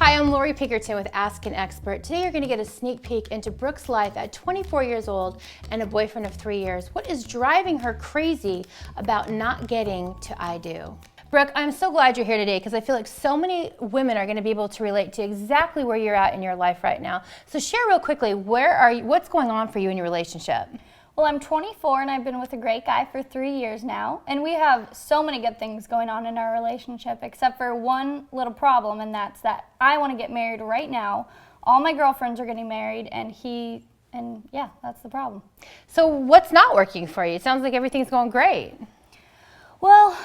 Hi, I'm Lori Pinkerton with Ask an Expert. Today you're going to get a sneak peek into Brooke's life at 24 years old and a boyfriend of 3 years. What is driving her crazy about not getting to I do? Brooke, I'm so glad you're here today because I feel like so many women are going to be able to relate to exactly where you're at in your life right now. So share real quickly, where are you? What's going on for you in your relationship? Well, I'm 24 and I've been with a great guy for 3 years now, and we have so many good things going on in our relationship except for one little problem, and that's that I want to get married right now. All my girlfriends are getting married, and yeah, that's the problem. So what's not working for you? It sounds like everything's going great. Well,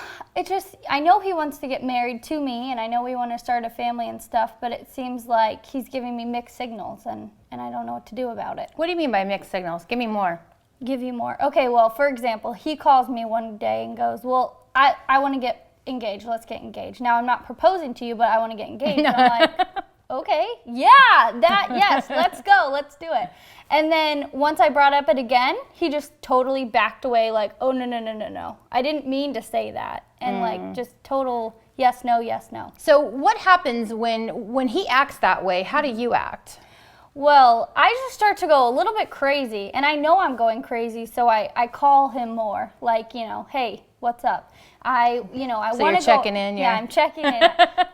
I know he wants to get married to me, and I know we want to start a family and stuff, but it seems like he's giving me mixed signals, and I don't know what to do about it. What do you mean by mixed signals? Give me more. Give you more. Okay, well, for example, he calls me one day and goes, well, I want to get engaged. Let's get engaged. Now, I'm not proposing to you, but I want to get engaged. No. I'm like, okay, yes, let's go, let's do it. And then once I brought up it again, he just totally backed away like, oh, no. I didn't mean to say that. And like just total yes, no. So what happens when he acts that way? How do you act? Well, I just start to go a little bit crazy, and I know I'm going crazy, so I call him more, like, hey, what's up? I want to go. So you're checking in, yeah? Yeah, I'm checking in.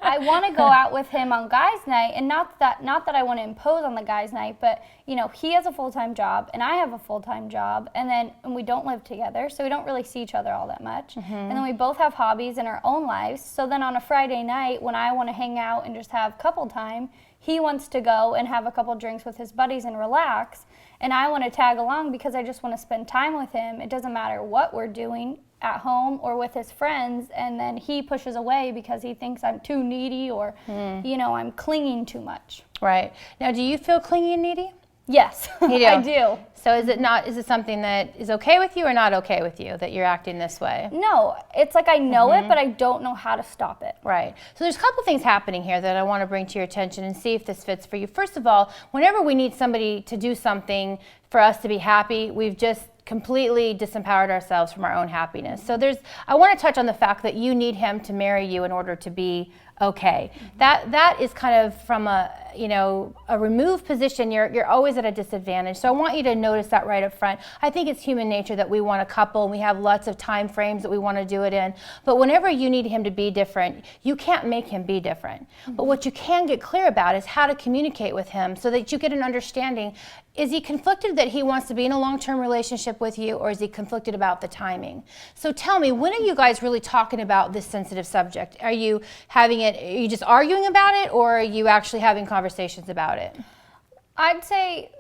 I want to go out with him on guys' night, and not that I want to impose on the guys' night, but he has a full-time job, and I have a full-time job, and we don't live together, so we don't really see each other all that much. Mm-hmm. And then we both have hobbies in our own lives. So then on a Friday night, when I want to hang out and just have couple time, he wants to go and have a couple drinks with his buddies and relax, and I want to tag along because I just want to spend time with him. It doesn't matter what we're doing at home or with his friends, and then he pushes away because he thinks I'm too needy or, I'm clinging too much. Right. Now, do you feel clingy and needy? Yes, You do? I do. So is it something that is okay with you or not okay with you, that you're acting this way? No, it's like I know it, but I don't know how to stop it. Right. So there's a couple things happening here that I want to bring to your attention and see if this fits for you. First of all, whenever we need somebody to do something for us to be happy, we've just completely disempowered ourselves from our own happiness. So I want to touch on the fact that you need him to marry you in order to be okay. That is kind of from a removed position. You're always at a disadvantage. So I want you to notice that right up front. I think it's human nature that we want a couple and we have lots of time frames that we want to do it in. But whenever you need him to be different, you can't make him be different. But what you can get clear about is how to communicate with him so that you get an understanding. Is he conflicted that he wants to be in a long-term relationship with you, or is he conflicted about the timing? So tell me, when are you guys really talking about this sensitive subject? Are you just arguing about it, or are you actually having conversations about it? I'd say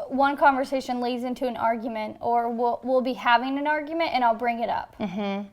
one conversation leads into an argument, or we'll be having an argument and I'll bring it up. Mm-hmm.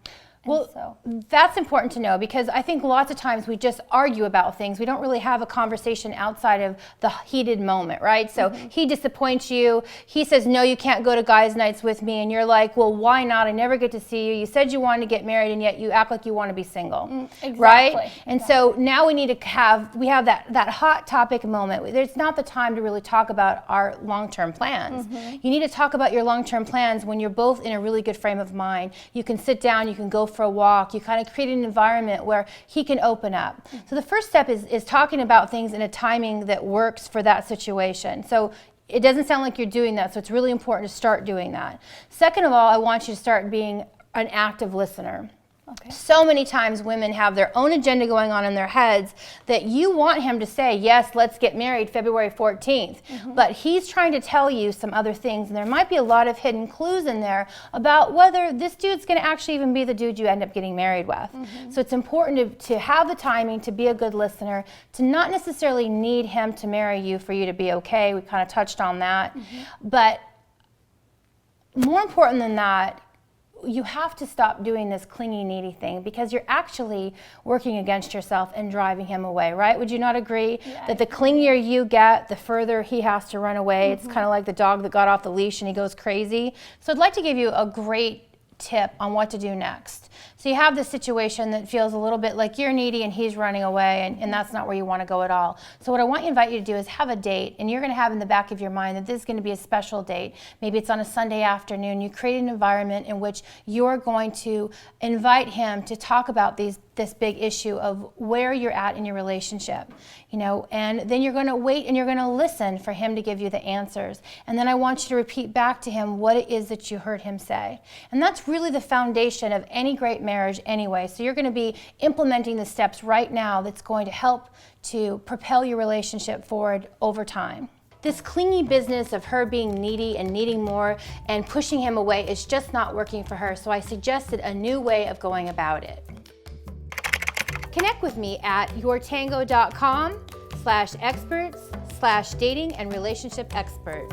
Well, that's important to know because I think lots of times we just argue about things. We don't really have a conversation outside of the heated moment, right? So he disappoints you. He says, no, you can't go to guys' nights with me. And you're like, well, why not? I never get to see you. You said you wanted to get married, and yet you act like you want to be single, exactly. Right? And so now we need to have that hot topic moment. It's not the time to really talk about our long-term plans. You need to talk about your long-term plans when you're both in a really good frame of mind. You can sit down, you can go for a walk, you kind of create an environment where he can open up. So the first step is talking about things in a timing that works for that situation. So it doesn't sound like you're doing that, so it's really important to start doing that. Second of all, I want you to start being an active listener. Okay. So many times women have their own agenda going on in their heads that you want him to say, yes, let's get married February 14th. But he's trying to tell you some other things, and there might be a lot of hidden clues in there about whether this dude's going to actually even be the dude you end up getting married with. So it's important to have the timing, to be a good listener, to not necessarily need him to marry you for you to be okay. We kind of touched on that. But more important than that, you have to stop doing this clingy, needy thing because you're actually working against yourself and driving him away, right? Would you not agree that the clingier you get, the further he has to run away? It's kind of like the dog that got off the leash and he goes crazy. So I'd like to give you a great tip on what to do next. So you have this situation that feels a little bit like you're needy and he's running away, and that's not where you want to go at all. So what I want to invite you to do is have a date, and you're going to have in the back of your mind that this is going to be a special date. Maybe it's on a Sunday afternoon. You create an environment in which you're going to invite him to talk about this big issue of where you're at in your relationship, and then you're going to wait and you're going to listen for him to give you the answers. And then I want you to repeat back to him what it is that you heard him say. And that's really the foundation of any great marriage anyway. So you're going to be implementing the steps right now that's going to help to propel your relationship forward over time. This clingy business of her being needy and needing more and pushing him away is just not working for her. So I suggested a new way of going about it. Connect with me at YourTango.com/experts/dating and relationship expert.